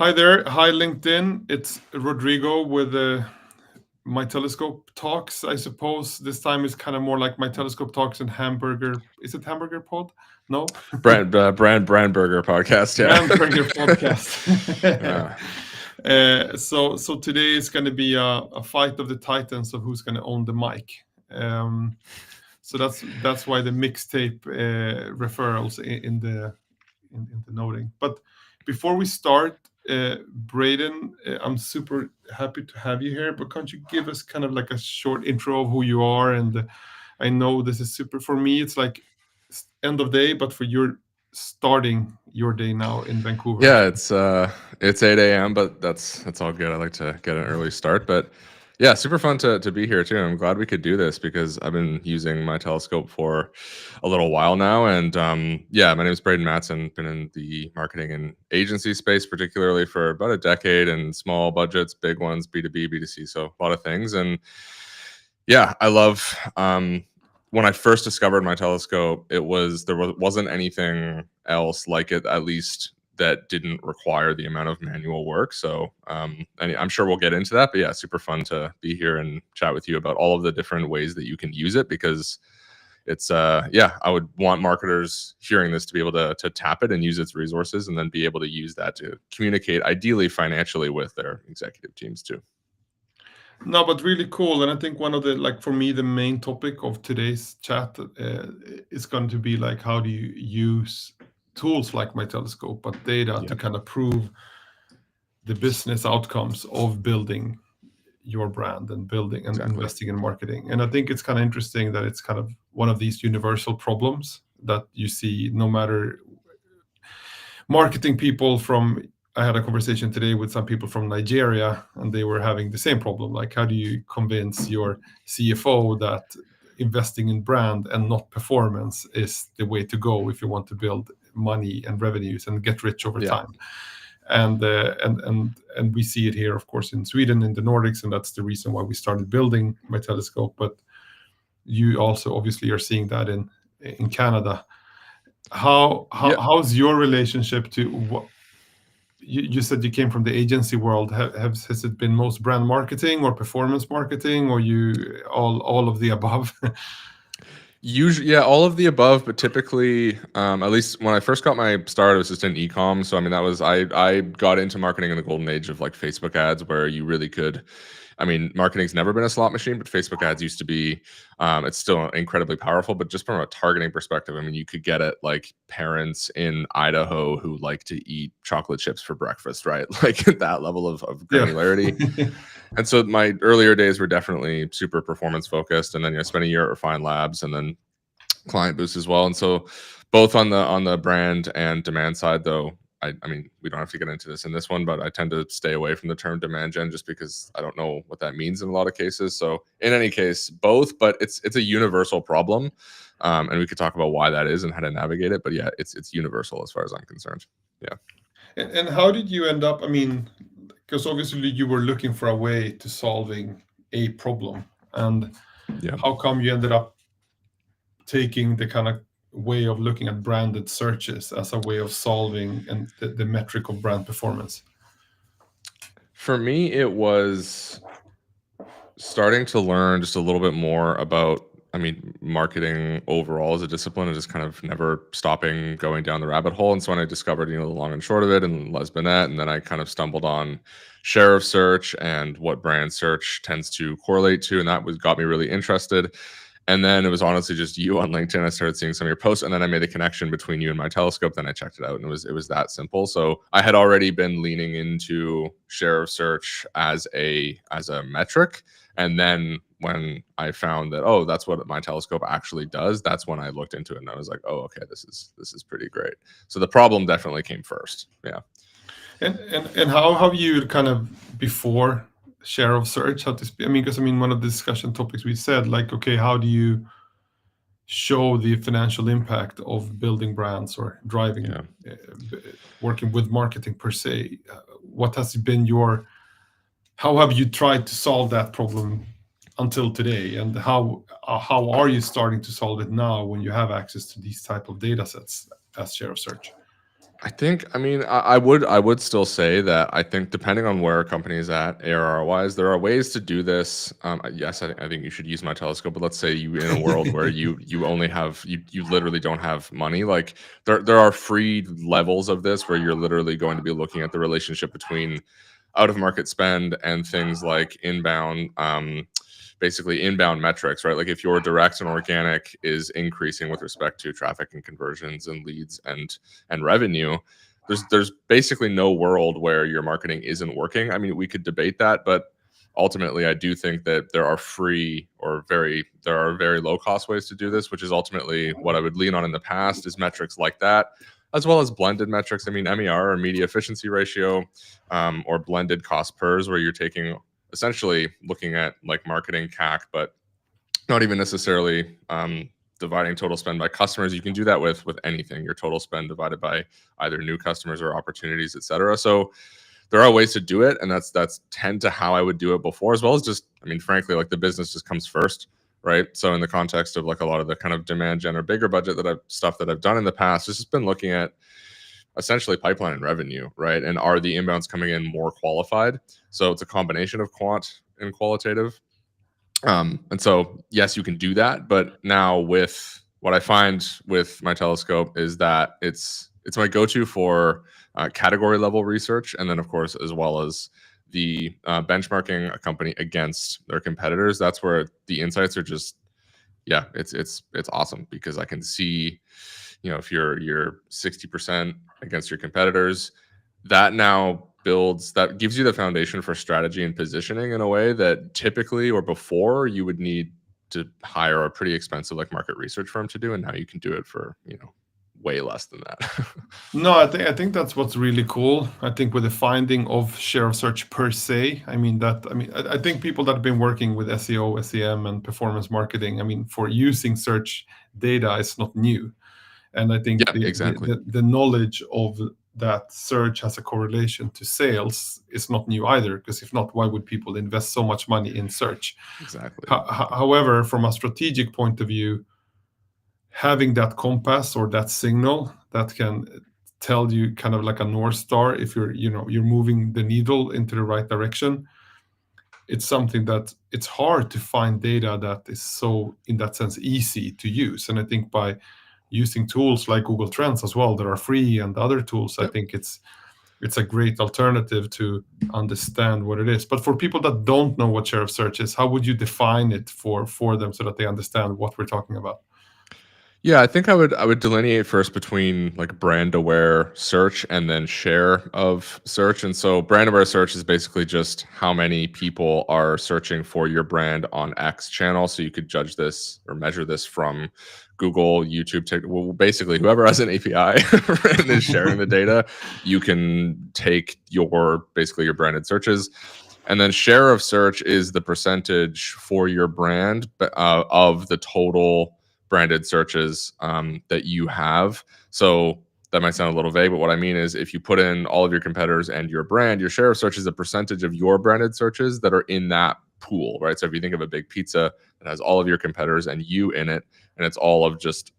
Hi there. Hi, LinkedIn. It's Rodrigo with My Telescope Talks. I suppose this time is kind of more like My Telescope Talks and Hamburger. Is it Hamburger Pod? No? Brandburger podcast. Brandburger Yeah. Podcast. uh, So today is going to be a fight of the titans of who's going to own the mic. So that's why the mixtape referrals in the noting. But before we start, Braeden, I'm super happy to have you here. But can't you give us kind of like a short intro of who you are? And I know this is super for me. It's like end of day, but for your starting your day now in Vancouver. yeah, it's 8 a.m., but that's all good. I like to get an early start, but yeah, super fun to be here too. I'm glad we could do this because I've been using my telescope for a little while now, and yeah, my name is Braeden Matson. Been in the marketing and agency space, particularly for about a decade, and small budgets, big ones, B2B, B2C, so a lot of things. And yeah, I love when I first discovered my telescope, wasn't anything else like it, at least that didn't require the amount of manual work. So and I'm sure we'll get into that, but yeah, super fun to be here and chat with you about all of the different ways that you can use it, because it's yeah, I would want marketers hearing this to be able to tap it and use its resources, and then be able to use that to communicate, ideally financially, with their executive teams too. No, but really cool. And I think one of the, like, for me, the main topic of today's chat is going to be like, how do you use tools like My Telescope, but data to Yep. kind of prove the business outcomes of building your brand and building and Exactly. investing in marketing. And I think it's kind of interesting that it's kind of one of these universal problems that you see no matter marketing people from. I had a conversation today with some people from Nigeria, and they were having the same problem. Like, how do you convince your CFO that investing in brand and not performance is the way to go if you want to build money and revenues and get rich over Yeah. time? And we see it here, of course, in Sweden, in the Nordics, and that's the reason why we started building My Telescope. But you also obviously are seeing that in Canada. Yeah. How's your relationship to what you said? You came from the agency world. Has it been most brand marketing or performance marketing, or you all of the above? Usually, yeah, all of the above, but typically, at least when I first got my start, it was just in e-com. So I mean, that was I got into marketing in the golden age of like Facebook ads, where you really could. I mean, marketing's never been a slot machine, but Facebook ads used to be. It's still incredibly powerful, but just from a targeting perspective, I mean, you could get at like parents in Idaho who like to eat chocolate chips for breakfast, right? Like that level of Yeah. granularity. And so my earlier days were definitely super performance focused, and then spent a year at Refine Labs, and then Client Boost as well. And so both on the brand and demand side, though, I mean, we don't have to get into this in this one, but I tend to stay away from the term demand gen just because I don't know what that means in a lot of cases. So in any case, both, but it's a universal problem, and we could talk about why that is and how to navigate it. But yeah, it's universal as far as I'm concerned. Yeah. And how did you end up? I mean, because obviously you were looking for a way to solving a problem, and Yeah. how come you ended up taking the kind of way of looking at branded searches as a way of solving and the metric of brand performance? For me, it was starting to learn just a little bit more about, I mean, marketing overall as a discipline, and just kind of never stopping going down the rabbit hole. And so when I discovered, the long and short of it, and Les Binet, and then I kind of stumbled on share of search and what brand search tends to correlate to, and that got me really interested. And then it was honestly just you on LinkedIn. I started seeing some of your posts, and then I made the connection between you and My Telescope. Then I checked it out, and it was that simple. So I had already been leaning into share of search as a metric, and then when I found that, oh, that's what My Telescope actually does, that's when I looked into it, and I was like, oh, okay, this is pretty great. So the problem definitely came first. Yeah. And how have you kind of before share of search, how to speak? I mean, because I mean, one of the discussion topics we said, like, okay, how do you show the financial impact of building brands or driving, Yeah. working with marketing per se? What has been how have you tried to solve that problem until today, and how are you starting to solve it now when you have access to these type of data sets as share of search? I think, I mean, I would still say that I think depending on where a company is at ARR wise, there are ways to do this. Yes, I think you should use my telescope, but let's say you in a world where you only have you literally don't have money. Like there are free levels of this where you're literally going to be looking at the relationship between out of market spend and things like inbound basically inbound metrics, right? Like if your direct and organic is increasing with respect to traffic and conversions and leads and revenue, there's basically no world where your marketing isn't working. I mean, we could debate that, but ultimately I do think that there are free or there are very low cost ways to do this, which is ultimately what I would lean on in the past is metrics like that, as well as blended metrics. I mean, MER or media efficiency ratio, or blended cost pers, where you're taking essentially looking at like marketing CAC, but not even necessarily dividing total spend by customers. You can do that with anything. Your total spend divided by either new customers or opportunities, etc. So there are ways to do it, and that's tend to how I would do it before, as well as just, I mean, frankly, like the business just comes first, right? So in the context of like a lot of the kind of demand gen or bigger budget stuff that I've done in the past, it's just been looking at essentially pipeline and revenue, right? And are the inbounds coming in more qualified? So it's a combination of quant and qualitative. And so, yes, you can do that, but now with what I find with my telescope is that it's my go-to for category level research, and then of course as well as the benchmarking a company against their competitors. That's where the insights are just, yeah, it's awesome because I can see, if you're 60% against your competitors, that gives you the foundation for strategy and positioning in a way that typically or before you would need to hire a pretty expensive like market research firm to do, and now you can do it for way less than that. No, I think that's what's really cool. I think with the finding of share of search per se, I think people that have been working with SEO, SEM, and performance marketing, I mean, for using search data is not new. And I think Yeah, exactly. the knowledge of that search has a correlation to sales is not new either, because if not, why would people invest so much money in search? Exactly. However, from a strategic point of view, having that compass or that signal that can tell you kind of like a north star if you're moving the needle into the right direction, it's something that it's hard to find data that is so, in that sense, easy to use. And I think by using tools like Google Trends as well that are free and other tools, I Yep. think it's a great alternative to understand what it is. But for people that don't know what share of search is, how would you define it for them so that they understand what we're talking about? Yeah, I think I would delineate first between like brand aware search and then share of search. And so brand aware search is basically just how many people are searching for your brand on X channel. So you could judge this or measure this from Google, YouTube, well, basically whoever has an API and is sharing the data, you can take basically your branded searches. And then share of search is the percentage for your brand of the total branded searches that you have. So that might sound a little vague, but what I mean is if you put in all of your competitors and your brand, your share of search is a percentage of your branded searches that are in that pool, right? So if you think of a big pizza that has all of your competitors and you in it, and it's all of just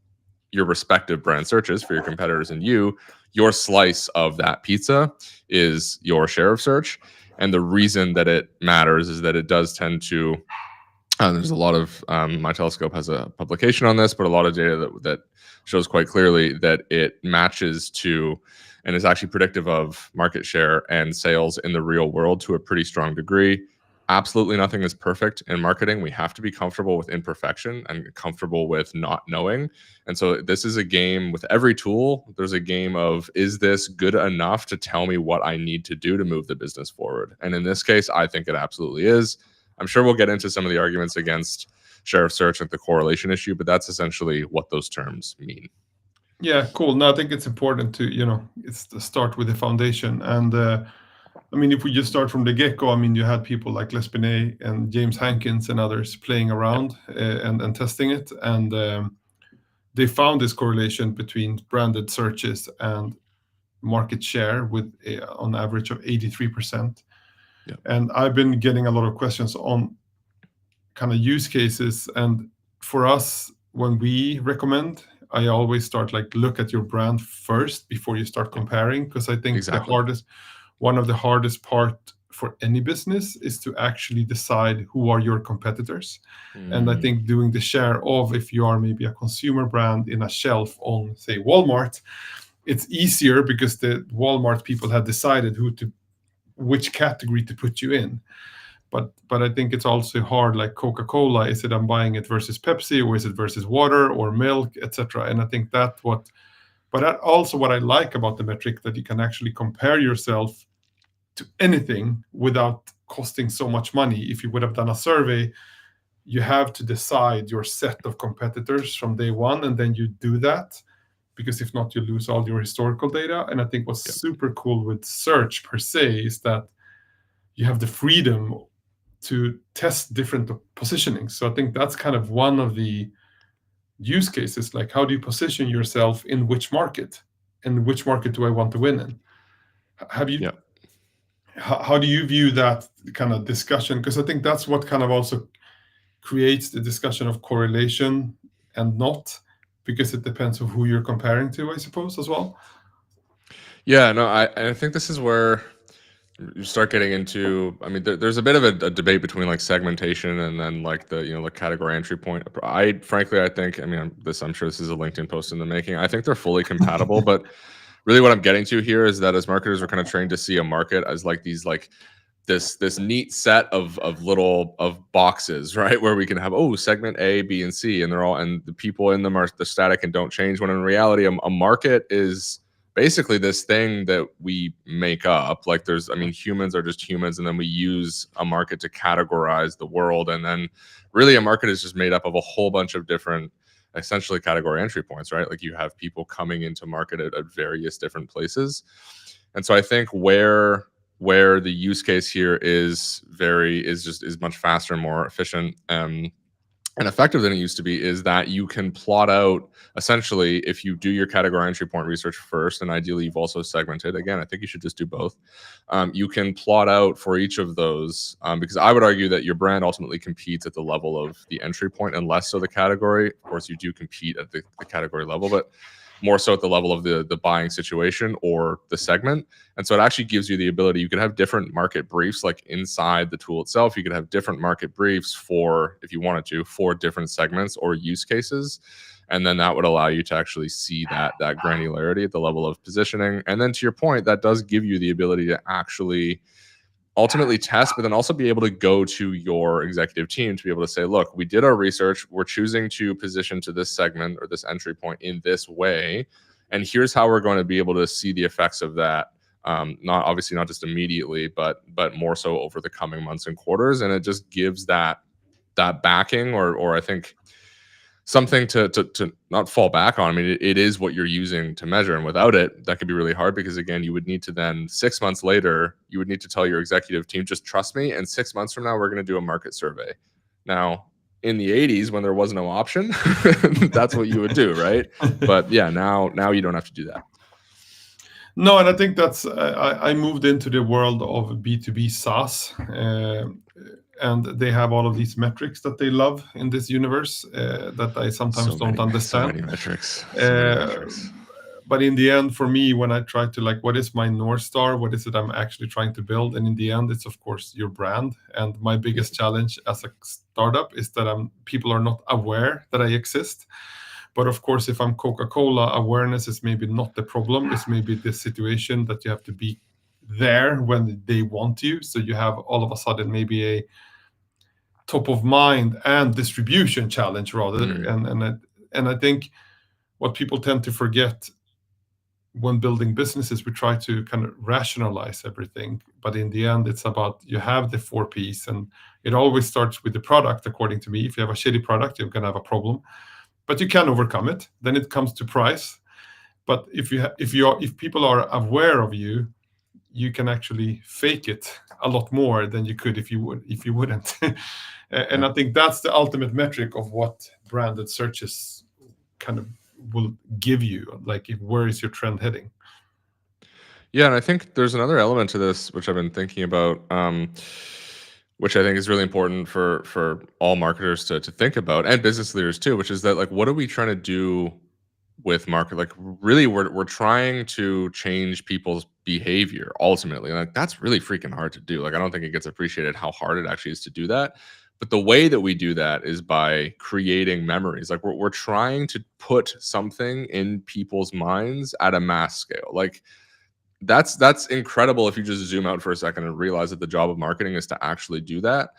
your respective brand searches for your competitors and your slice of that pizza is your share of search. And the reason that it matters is that it does tend to there's a lot of my telescope has a publication on this, but a lot of data that shows quite clearly that it matches to and is actually predictive of market share and sales in the real world to a pretty strong degree. Absolutely nothing is perfect in marketing. We have to be comfortable with imperfection and comfortable with not knowing. And so this is a game with every tool. There's a game of, is this good enough to tell me what I need to do to move the business forward? And in this case, I think it absolutely is. I'm sure we'll get into some of the arguments against share of search and the correlation issue, but that's essentially what those terms mean. Yeah, cool. No, I think it's important to, it's to start with the foundation. And I mean, if we just start from the get-go, I mean, you had people like Les Binet and James Hankins and others playing Yep. around and testing it. And they found this correlation between branded searches and market share with on average of 83%. Yep. And I've been getting a lot of questions on kind of use cases. And for us, when we recommend I always start like look at your brand first before you start comparing, because I think Exactly. one of the hardest part for any business is to actually decide who are your competitors. And I think doing the share of, if you are maybe a consumer brand in a shelf on, say, Walmart, it's easier because the Walmart people have decided which category to put you in. But I think it's also hard, like Coca-Cola, is it I'm buying it versus Pepsi, or is it versus water or milk, etc. And I think that also what I like about the metric, that you can actually compare yourself to anything without costing so much money. If you would have done a survey, you have to decide your set of competitors from day one, and then you do that, because if not, you lose all your historical data. And I think what's Yep. super cool with search per se is that you have the freedom to test different positioning. So I think that's kind of one of the use cases, like how do you position yourself in which market, and which market do I want to win in? Have you Yep. how do you view that kind of discussion? Because I think that's what kind of also creates the discussion of correlation and not, because it depends on who you're comparing to, I suppose, as well. Yeah, no, I think this is where you start getting into. I mean, there's a bit of a debate between like segmentation and then like the the category entry point. I think, I mean, I'm sure this is a LinkedIn post in the making. I think they're fully compatible, but really what I'm getting to here is that as marketers, we're kind of trained to see a market as like these like this neat set of little of boxes, right? Where we can have, oh, segment A, B, and C, and they're all, and the people in them are the static and don't change. When in reality, a market is basically this thing that we make up. Like there's, I mean, humans are just humans, and then we use a market to categorize the world, and then really a market is just made up of a whole bunch of different, essentially, category entry points, right? Like you have people coming into market at various different places. And so I think where the use case here is much faster and more efficient, and effective than it used to be, is that you can plot out, essentially, if you do your category entry point research first, and ideally you've also segmented. Again, I think you should just do both. You can plot out for each of those, because I would argue that your brand ultimately competes at the level of the entry point and less so the category. Of course, you do compete at the category level, but more so at the level of the buying situation or the segment. And so it actually gives you the ability, you could have different market briefs, like inside the tool itself. You could have different market briefs for, if you wanted to, for different segments or use cases. And then that would allow you to actually see that granularity at the level of positioning. And then to your point, that does give you the ability to actually ultimately test, but then also be able to go to your executive team to be able to say, look, we did our research. We're choosing to position to this segment or this entry point in this way. And here's how we're going to be able to see the effects of that. Not obviously not just immediately, but more so over the coming months and quarters. And it just gives that backing, or I think something to not fall back on. I mean, it is what you're using to measure, and without it, that could be really hard, because again, you would need to then 6 months later, you would need to tell your executive team, just trust me, and 6 months from now, we're going to do a market survey. Now, in the 80s, when there was no option, that's what you would do, right? But yeah, now you don't have to do that. No, and I think that's I moved into the world of B2B SaaS, and they have all of these metrics that they love in this universe, that I sometimes don't understand. So many metrics. But in the end, for me, when I try to, like, what is my North Star? What is it I'm actually trying to build? And in the end, it's of course your brand. And my biggest challenge as a startup is that people are not aware that I exist. But of course, if I'm Coca-Cola, awareness is maybe not the problem. It's maybe the situation that you have to be there when they want you. So you have all of a sudden maybe a top of mind and distribution challenge rather. And I think what people tend to forget when building businesses, we try to kind of rationalize everything. But in the end, it's about, you have the 4 Ps, and it always starts with the product, according to me. If you have a shitty product, you're going to have a problem, but you can overcome it. Then it comes to price. But if people are aware of you, you can actually fake it a lot more than you could if you wouldn't. And I think that's the ultimate metric of what branded searches kind of will give you, like, where is your trend heading. Yeah, and I think there's another element to this which I've been thinking about, which I think is really important for all marketers to think about, and business leaders too, which is that, like, what are we trying to do with market. Like really, we're trying to change people's behavior ultimately. Like that's really freaking hard to do. Like I don't think it gets appreciated how hard it actually is to do that. But the way that we do that is by creating memories. Like we're trying to put something in people's minds at a mass scale. Like that's incredible if you just zoom out for a second and realize that the job of marketing is to actually do that.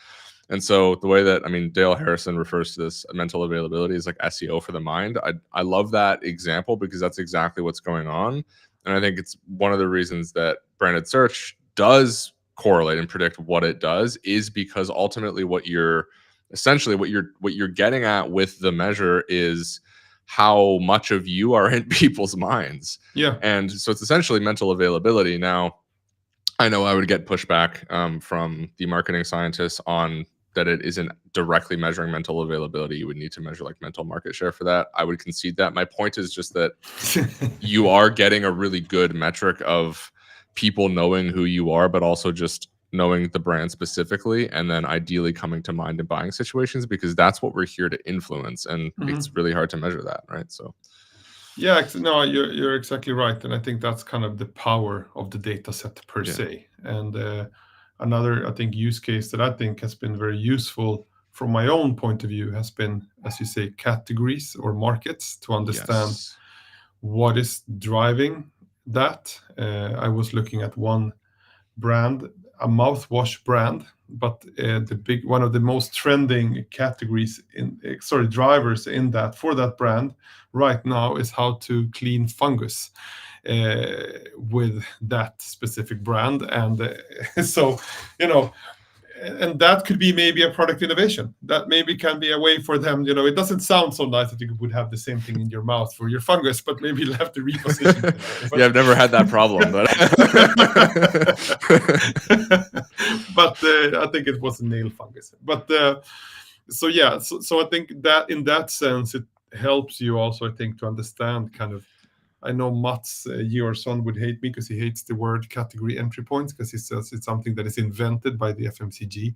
And so the way that, I mean, Dale Harrison refers to this mental availability as like SEO for the mind. I love that example because that's exactly what's going on. And I think it's one of the reasons that branded search does correlate and predict what it does is because ultimately what you're essentially what you're getting at with the measure is how much of you are in people's minds. Yeah. And so it's essentially mental availability. Now, I know I would get pushback from the marketing scientists on that it isn't directly measuring mental availability. You would need to measure like mental market share for that. I would concede that. My point is just that you are getting a really good metric of people knowing who you are, but also just knowing the brand specifically, and then ideally coming to mind in buying situations, because that's what we're here to influence. And it's really hard to measure that, right? So yeah, no, you're exactly right, and I think that's kind of the power of the data set per se. And another, I think, use case that I think has been very useful from my own point of view has been, as you say, categories or markets to understand what is driving that. I was looking at one brand, a mouthwash brand, but the big one of the most trending categories drivers in that for that brand right now is how to clean fungus with that specific brand. And so, and that could be maybe a product innovation that maybe can be a way for them. It doesn't sound so nice that you would have the same thing in your mouth for your fungus, but maybe you'll have to reposition it. Yeah, I've never had that problem, but but I think it was nail fungus. But so yeah, so I think that in that sense it helps you also, I think, to understand kind of. I know Mats Georgsson would hate me because he hates the word category entry points because he says it's something that is invented by the FMCG.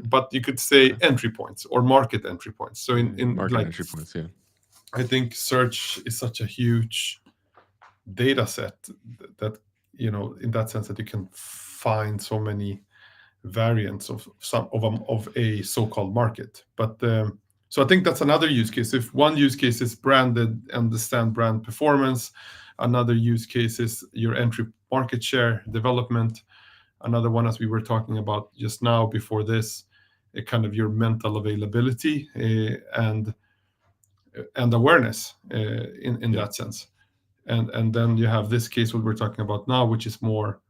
But you could say entry points or market entry points. So in market like entry points, yeah. I think search is such a huge data set that in that sense that you can find so many variants of a so-called market. But so I think that's another use case. If one use case is branded, understand brand performance, another use case is your entry market share development, another one, as we were talking about just now before this, kind of your mental availability and awareness in that sense. And then you have this case what we're talking about now, which is more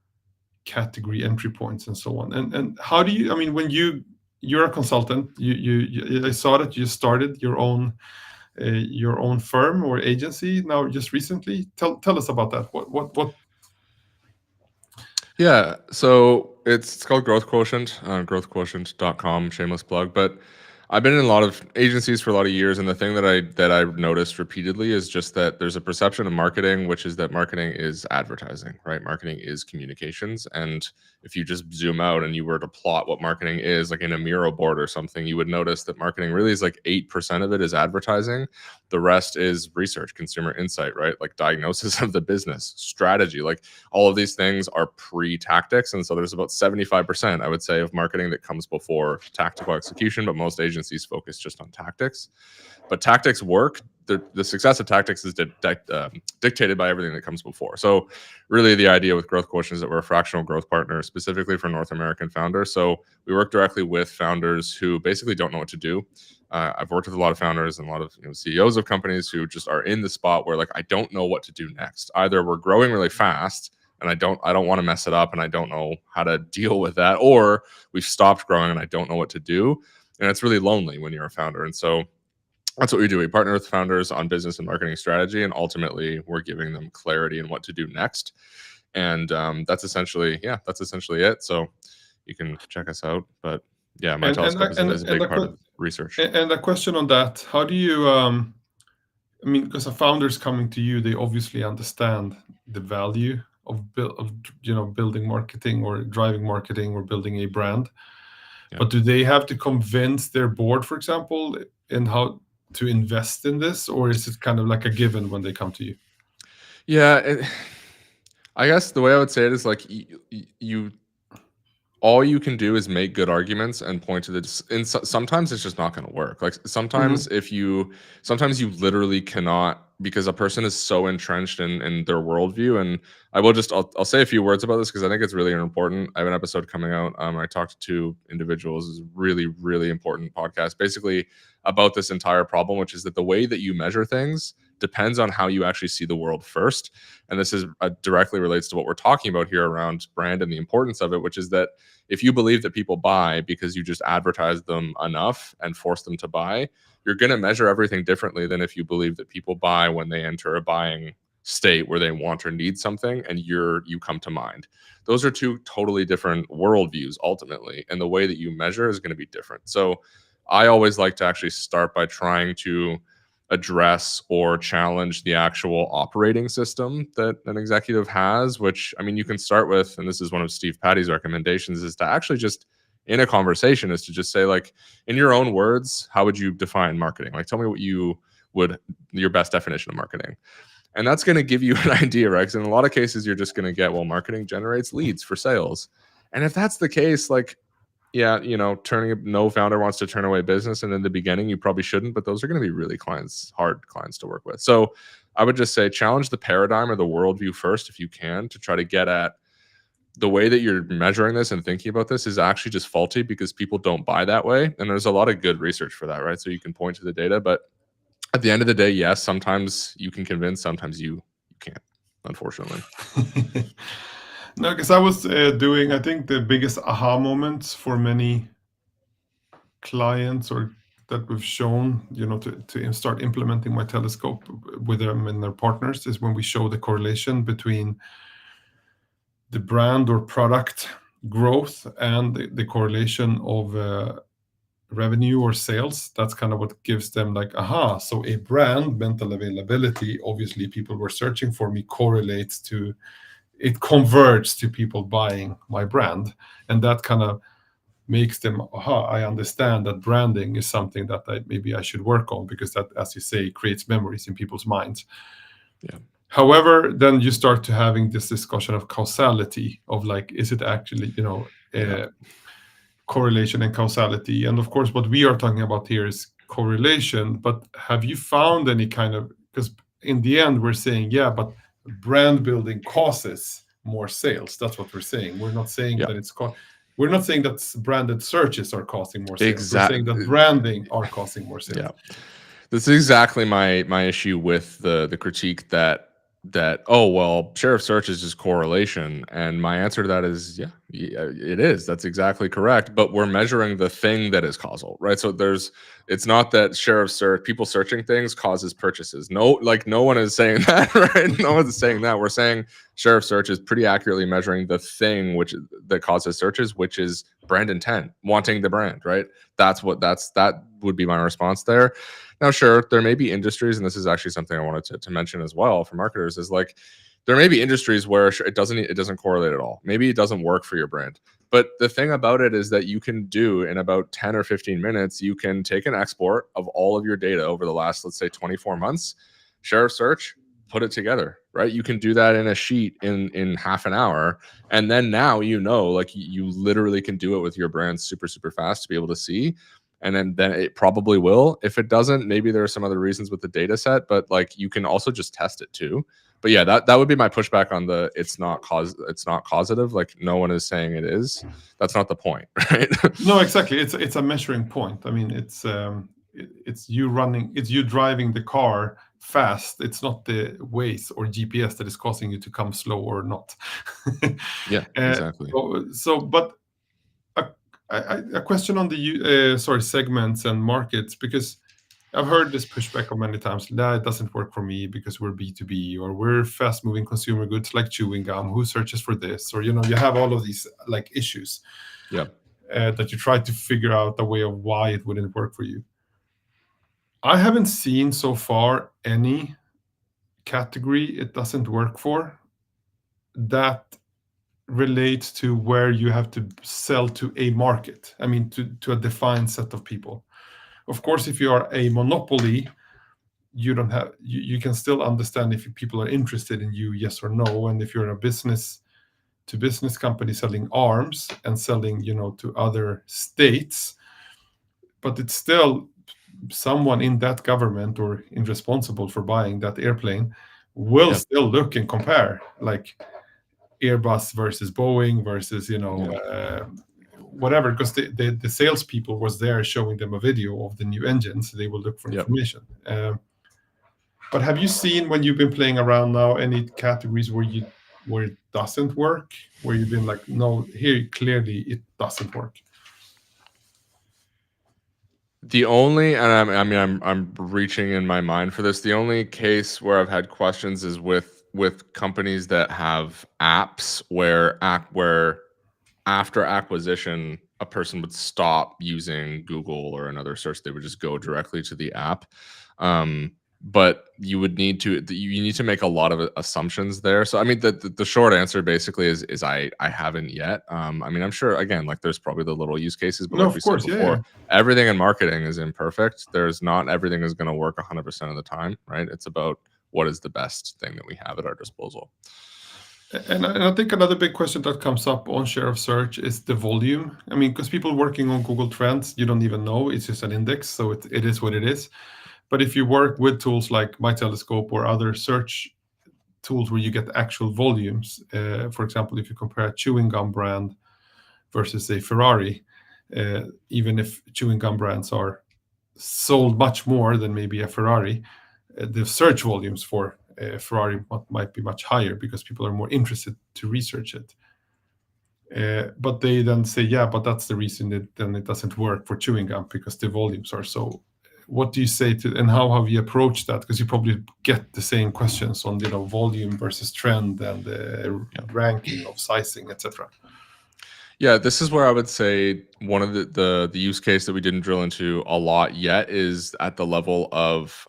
category entry points and so on. And how do you, I mean, when you're a consultant, you I saw that you started your own firm or agency now just recently. Tell us about that. What Yeah, so it's called Growth Quotient, growthquotient.com, shameless plug. But I've been in a lot of agencies for a lot of years, and the thing that I've noticed repeatedly is just that there's a perception of marketing, which is that marketing is advertising, right? Marketing is communications, and if you just zoom out and you were to plot what marketing is, like in a Miro board or something, you would notice that marketing really is like 8% of it is advertising. The rest is research, consumer insight, right? Like diagnosis of the business, strategy, like all of these things are pre-tactics. And so there's about 75%, I would say, of marketing that comes before tactical execution, but most agencies focus just on tactics. But tactics work. The success of tactics is dictated by everything that comes before. So really the idea with Growth Quotient is that we're a fractional growth partner specifically for North American founders. So we work directly with founders who basically don't know what to do. I've worked with a lot of founders and a lot of CEOs of companies who just are in the spot where like, I don't know what to do next. Either we're growing really fast and I don't want to mess it up and I don't know how to deal with that, or we've stopped growing and I don't know what to do. And it's really lonely when you're a founder. And so that's what we do. We partner with founders on business and marketing strategy, and ultimately we're giving them clarity in what to do next. And that's essentially it. So you can check us out. But yeah, my telescope is a big part of research. And a question on that: how do you? I mean, because a founder's coming to you, they obviously understand the value of building marketing or driving marketing or building a brand. Yeah. But do they have to convince their board, for example, and how? to invest in this, or is it kind of like a given when they come to you? Yeah, I guess the way I would say it is like you all you can do is make good arguments and point to the and sometimes it's just not going to work. Like sometimes Hmm. if you sometimes you literally cannot because a person is so entrenched in their worldview. And I'll say a few words about this because I think it's really important. I have an episode coming out. I talked to two individuals. It's a really really important podcast basically about this entire problem, which is that the way that you measure things depends on how you actually see the world first. And this is directly relates to what we're talking about here around brand and the importance of it, which is that if you believe that people buy because you just advertise them enough and force them to buy, you're going to measure everything differently than if you believe that people buy when they enter a buying state where they want or need something and you come to mind. Those are two totally different worldviews ultimately, and the way that you measure is going to be different. So I always like to actually start by trying to address or challenge the actual operating system that an executive has, which I mean, you can start with, and this is one of Steve Patty's recommendations, is to actually just in a conversation is to just say, like, in your own words, how would you define marketing? Like, tell me what you would, your best definition of marketing. And that's going to give you an idea, right? Because in a lot of cases, you're just going to get, well, marketing generates leads for sales. And if that's the case, like, yeah, no founder wants to turn away business, and in the beginning, you probably shouldn't. But those are going to be really hard clients to work with. So I would just say challenge the paradigm or the worldview first, if you can, to try to get at the way that you're measuring this and thinking about this is actually just faulty because people don't buy that way. And there's a lot of good research for that, right? So you can point to the data, but at the end of the day, yes, sometimes you can convince, sometimes you can't, unfortunately. No, because I was doing, I think the biggest aha moments for many clients or that we've shown, to start implementing my telescope with them and their partners is when we show the correlation between the brand or product growth and the correlation of revenue or sales. That's kind of what gives them like, aha, so a brand mental availability, obviously people were searching for me, correlates to, it converts to people buying my brand. And that kind of makes them, aha, I understand that branding is something that maybe I should work on, because that, as you say, creates memories in people's minds. Yeah. However, then you start to having this discussion of causality, of like, is it actually, Yeah. correlation and causality. And of course, what we are talking about here is correlation. But have you found any kind of, because in the end, we're saying, yeah, but brand building causes more sales. That's what we're saying. We're not saying Yeah. that we're not saying that branded searches are causing more sales. We're saying that Exactly. branding are causing more Yeah. sales. This is exactly my issue with the critique that oh well, share of search is just correlation, and my answer to that is yeah, it is. That's exactly correct. But we're measuring the thing that is causal, right? So it's not that share of search, people searching things causes purchases. No, like no one is saying that, right? No one's saying that. We're saying share of search is pretty accurately measuring the thing that causes searches, which is brand intent, wanting the brand, right? That would be my response there. Now, sure, there may be industries, and this is actually something I wanted to mention as well for marketers, is like there may be industries where it doesn't correlate at all. Maybe it doesn't work for your brand. But the thing about it is that you can do in about 10 or 15 minutes, you can take an export of all of your data over the last, let's say, 24 months, share of search, put it together, right? You can do that in a sheet in half an hour. And then now, like you literally can do it with your brand super, super fast to be able to see. And then it probably will. If it doesn't, maybe there are some other reasons with the data set, but like you can also just test it too. But yeah, that would be my pushback on it's not causative. Like no one is saying it is. That's not the point, right? No, exactly. It's a measuring point. I mean, it's you running, it's you driving the car fast. It's not the Waze or GPS that is causing you to come slow or not. Yeah, uh, exactly. but a, a question on the segments and markets, because I've heard this pushback many times. That it doesn't work for me because we're B2B, or we're fast moving consumer goods like chewing gum. Who searches for this? Or you have all of these like issues Yeah. that you try to figure out a way of why it wouldn't work for you. I haven't seen so far any category it doesn't work for that relates to where you have to sell to a market. I mean, to a defined set of people. Of course, if you are a monopoly, you don't have you can still understand if people are interested in you, yes or no. And if you're a business to business company selling arms and selling, to other states, but it's still someone in that government or in responsible for buying that airplane will Yep. still look and compare, like Airbus versus Boeing versus, Yeah. whatever, because the salespeople was there showing them a video of the new engines. So they will look for Yep. information. But have you seen, when you've been playing around now, any categories where it doesn't work, where you've been like, no, here clearly it doesn't work? The only, and I'm reaching in my mind for this. The only case where I've had questions is with companies that have apps where after acquisition, a person would stop using Google or another search. They would just go directly to the app. But you would need to make a lot of assumptions there. So I mean, the short answer basically is I haven't yet. I mean, I'm sure, again, like there's probably the little use cases, but No, like of we said course, yeah. before, everything in marketing is imperfect. There's not everything is going to work 100% of the time, right? It's about what is the best thing that we have at our disposal. And I think another big question that comes up on share of search is the volume. I mean, because people working on Google Trends, you don't even know. It's just an index, so it is what it is. But if you work with tools like My Telescope or other search tools where you get actual volumes, for example, if you compare a chewing gum brand versus a Ferrari, even if chewing gum brands are sold much more than maybe a Ferrari, the search volumes for Ferrari might be much higher because people are more interested to research it. But they then say, yeah, but that's the reason that then it doesn't work for chewing gum, because the volumes are so. What do you say to, and how have you approached that? Because you probably get the same questions on, volume versus trend and ranking of sizing, etc. Yeah, this is where I would say one of the use case that we didn't drill into a lot yet is at the level of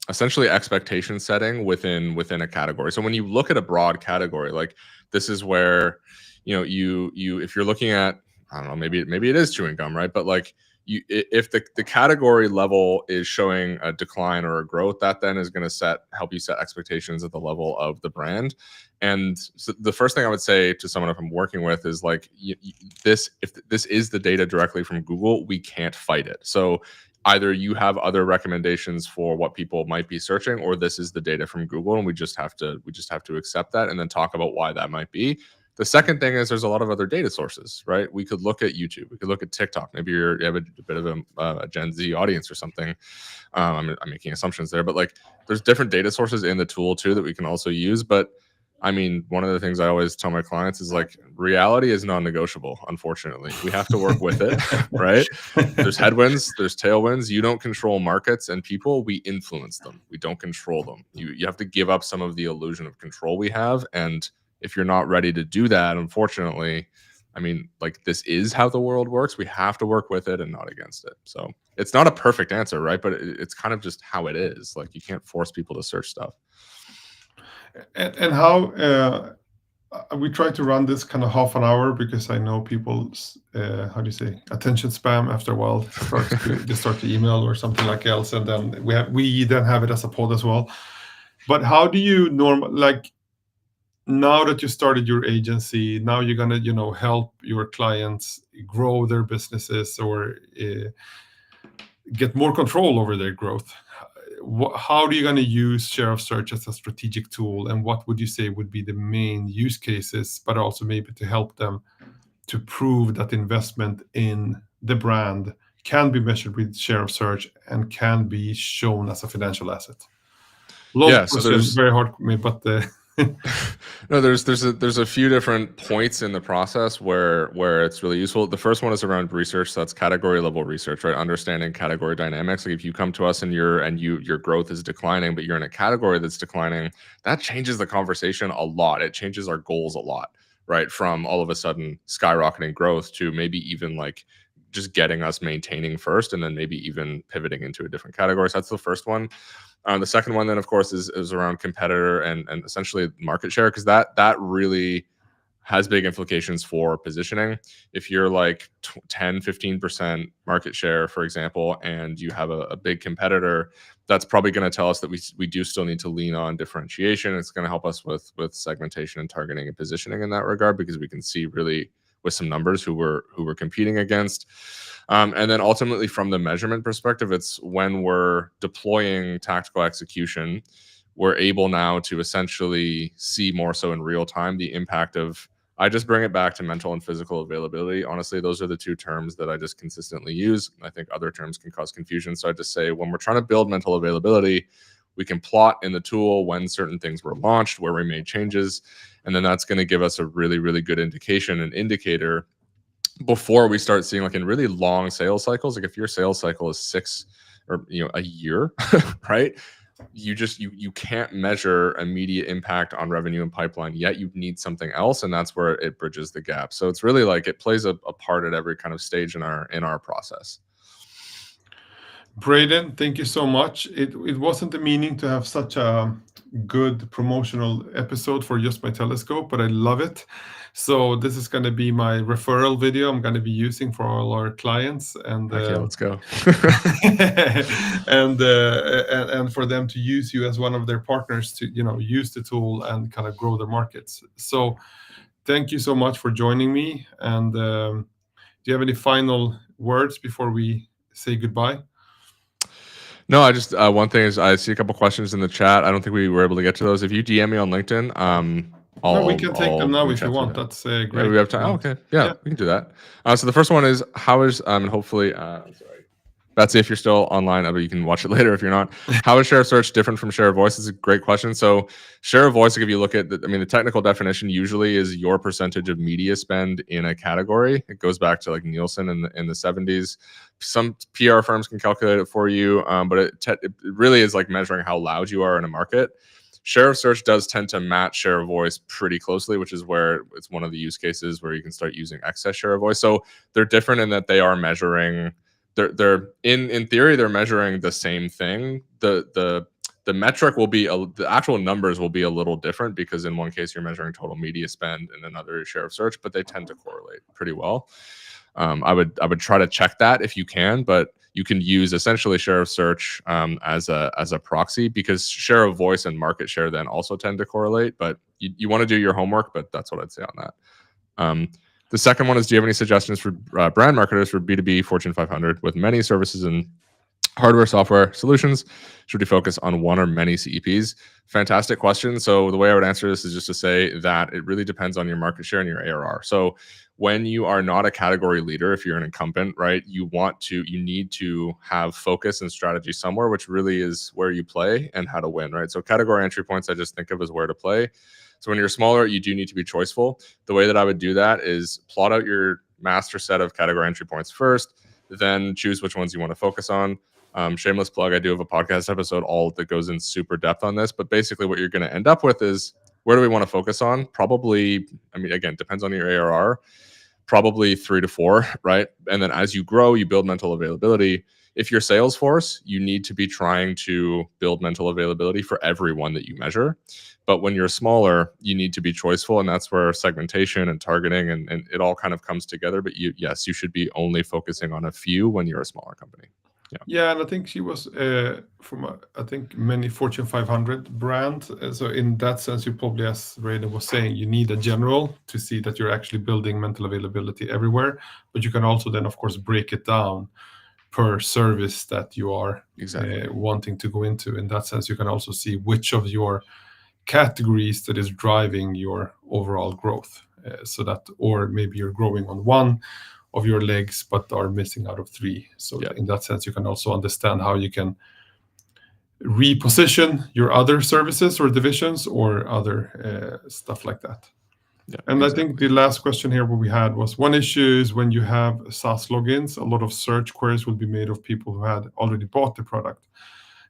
essentially expectation setting within a category. So when you look at a broad category, like this is where you if you're looking at, I don't know, maybe it is chewing gum, right? But like if the category level is showing a decline or a growth, that then is going to help you set expectations at the level of the brand. And so the first thing I would say to someone if I'm working with is like, if this is the data directly from Google, we can't fight it. So either you have other recommendations for what people might be searching, or this is the data from Google, and we just have to accept that and then talk about why that might be. The second thing is there's a lot of other data sources, right? We could look at YouTube, we could look at TikTok. Maybe you have a bit of a Gen Z audience or something. I'm making assumptions there, but like there's different data sources in the tool too that we can also use. But I mean, one of the things I always tell my clients is like reality is non-negotiable. Unfortunately, we have to work with it, right? There's headwinds, there's tailwinds. You don't control markets and people. We influence them. We don't control them. You have to give up some of the illusion of control we have. And if you're not ready to do that, unfortunately, I mean, like this is how the world works. We have to work with it and not against it. So it's not a perfect answer, right? But it's kind of just how it is. Like you can't force people to search stuff. And how we try to run this kind of half an hour, because I know people's how do you say, attention spam after a while starts to start to email or something like else, and then we then have it as a pod as well. But how do you like now that you started your agency, now you're gonna help your clients grow their businesses or get more control over their growth? How are you going to use share of search as a strategic tool, and what would you say would be the main use cases, but also maybe to help them to prove that investment in the brand can be measured with share of search and can be shown as a financial asset? Long Yeah, so question, very hard, but no, there's a few different points in the process where it's really useful. The first one is around research. So that's category level research, right? Understanding category dynamics. Like if you come to us and your growth is declining, but you're in a category that's declining, that changes the conversation a lot. It changes our goals a lot, right? From all of a sudden skyrocketing growth to maybe even like just getting us maintaining first, and then maybe even pivoting into a different category. So that's the first one. The second one, then, of course, is around competitor and essentially market share, because that really has big implications for positioning. If you're like 10, 15% market share, for example, and you have a big competitor, that's probably going to tell us that we do still need to lean on differentiation. It's going to help us with segmentation and targeting and positioning in that regard, because we can see really with some numbers who we're competing against. And then ultimately, from the measurement perspective, it's when we're deploying tactical execution, we're able now to essentially see more so in real time the impact of, I just bring it back to mental and physical availability. Honestly, those are the two terms that I just consistently use. I think other terms can cause confusion. So I just say, when we're trying to build mental availability, we can plot in the tool when certain things were launched, where we made changes. And then that's going to give us a really, really good indication and indicator before we start seeing, like, in really long sales cycles. Like, if your sales cycle is 6 or a year, right? You can't measure immediate impact on revenue and pipeline, yet you need something else, and that's where it bridges the gap. So it's really like it plays a part at every kind of stage in our process. Braeden, thank you so much. It wasn't the meaning to have such a good promotional episode for just my telescope, but I love it. So this is going to be my referral video I'm going to be using for all our clients, and Okay, let's go. and for them to use you as one of their partners to use the tool and kind of grow their markets. So thank you so much for joining me. And do you have any final words before we say goodbye? No, I just one thing is, I see a couple questions in the chat. I don't think we were able to get to those. If you DM me on LinkedIn, No, we can take them I'll now reach if you out through want. that. That's Yeah, great. we have time. Oh, okay, yeah, we can do that. So the first one is, how is and hopefully, sorry, Betsy, if you're still online, but you can watch it later if you're not. How is share of search different from share of voice? Is a great question. So share of voice, like, if you look at the technical definition usually is your percentage of media spend in a category. It goes back to like Nielsen in the 70s. Some PR firms can calculate it for you, but it really is like measuring how loud you are in a market. Share of search does tend to match share of voice pretty closely, which is where it's one of the use cases where you can start using excess share of voice. So they're different in that they are measuring, they're in theory they're measuring the same thing. The metric will be the actual numbers will be a little different, because in one case you're measuring total media spend and another share of search, but they tend to correlate pretty well. I would try to check that if you can, but you can use essentially share of search as a proxy, because share of voice and market share then also tend to correlate. But you want to do your homework, but that's what I'd say on that. The second one is, do you have any suggestions for brand marketers for B2B Fortune 500 with many services and hardware, software solutions? Should we focus on one or many CEPs? Fantastic question. So the way I would answer this is just to say that it really depends on your market share and your ARR. So when you are not a category leader, if you're an incumbent, right, you need to have focus and strategy somewhere, which really is where you play and how to win, right? So category entry points I just think of as where to play. So when you're smaller, you do need to be choiceful. The way that I would do that is plot out your master set of category entry points first, then choose which ones you want to focus on. Shameless plug, I do have a podcast episode all that goes in super depth on this, but basically what you're going to end up with is, where do we want to focus on? Probably, again, depends on your ARR, probably 3 to 4, right? And then as you grow, you build mental availability. If you're Salesforce, you need to be trying to build mental availability for everyone that you measure. But when you're smaller, you need to be choiceful, and that's where segmentation and targeting and it all kind of comes together. But you should be only focusing on a few when you're a smaller company. Yeah, and I think she was from I think many Fortune 500 brand. So in that sense, you probably, as Braeden was saying, you need a general to see that you're actually building mental availability everywhere. But you can also then, of course, break it down per service that you are Exactly. wanting to go into. In that sense, you can also see which of your categories that is driving your overall growth. So that, or maybe you're growing on one of your legs but are missing out of 3. So in that sense, you can also understand how you can reposition your other services or divisions or other stuff like that. And exactly. I think the last question here what we had was, one issue is when you have SaaS logins, a lot of search queries will be made of people who had already bought the product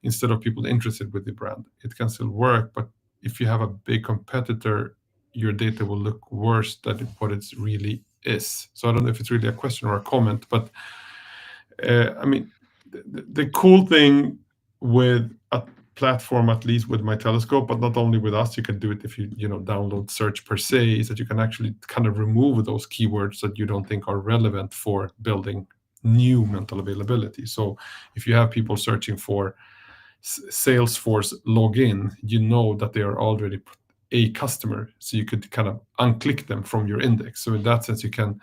instead of people interested with the brand. It can still work, but if you have a big competitor, your data will look worse than what it really is. So I don't know if it's really a question or a comment, but the cool thing with a platform, at least with my telescope, but not only with us. You can do it if you download search per se, is that you can actually kind of remove those keywords that you don't think are relevant for building new mental availability. So if you have people searching for Salesforce login, you know that they are already a customer, so you could kind of unclick them from your index. So in that sense, you can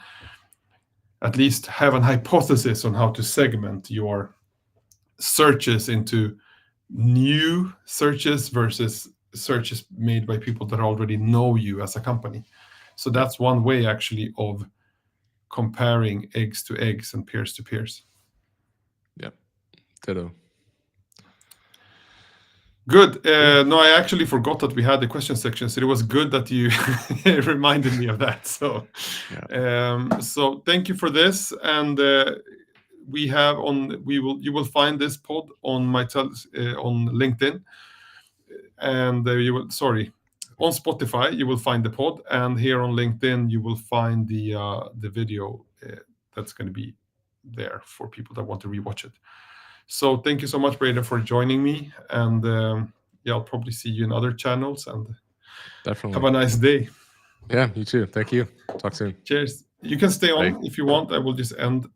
at least have an hypothesis on how to segment your searches into new searches versus searches made by people that already know you as a company. So that's one way actually of comparing eggs to eggs and peers to peers. Yep. Ditto. Good. No, I actually forgot that we had the question section, so it was good that you reminded me of that. So, so thank you for this, and you will find this pod on on LinkedIn, and on Spotify you will find the pod, and here on LinkedIn you will find the video that's going to be there for people that want to rewatch it. So thank you so much, Braeden, for joining me, and I'll probably see you in other channels, and definitely have a nice day. Yeah, you too. Thank you. Talk soon. Cheers. You can stay on if you want. I will just end